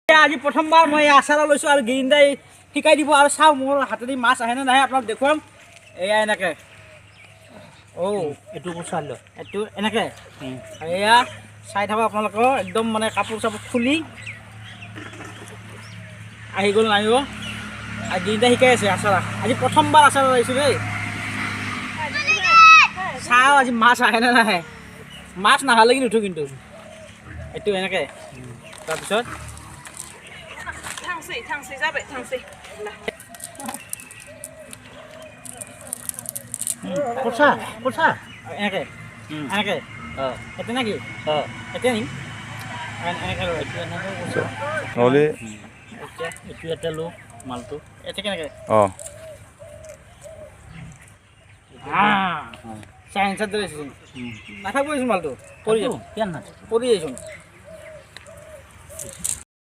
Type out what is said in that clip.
আজি প্ৰথমবাৰ মই আচাৰা লৈছোঁ আৰু গিৰিন্দাই শিকাই দিব আৰু চাওঁ মোৰ হাতেদি মাছ আহেনে নাহে আপোনাক দেখুৱাম। এয়া এনেকৈ এইটো চাই লওক এইটো এনেকৈ এয়া চাই থাকক আপোনালোকৰ একদম মানে কাপোৰ চাপোৰ খুলি আহি গ'ল নামিব আৰু গিৰিন্দাই শিকাই আছে আচাৰা। আজি প্ৰথমবাৰ আচাৰা লৈছোঁ দেই। চাওঁ আজি মাছ আহেনে নাহে। মাছ নাহালৈকে নুঠোঁ কিন্তু এইটো এনেকৈ তাৰপিছত কোচা এনেকৈ এনেকৈ এতিয়া নেকি এতিয়া নিম এনেকৈ নহ'লে এইটো এটা লো মালটো এতিয়া কেনেকৈ অঁ চাইন্সত ধৰিছোন নাথাকিবচোন মালটো পৰি যাব কিয় না পৰি যাইচোন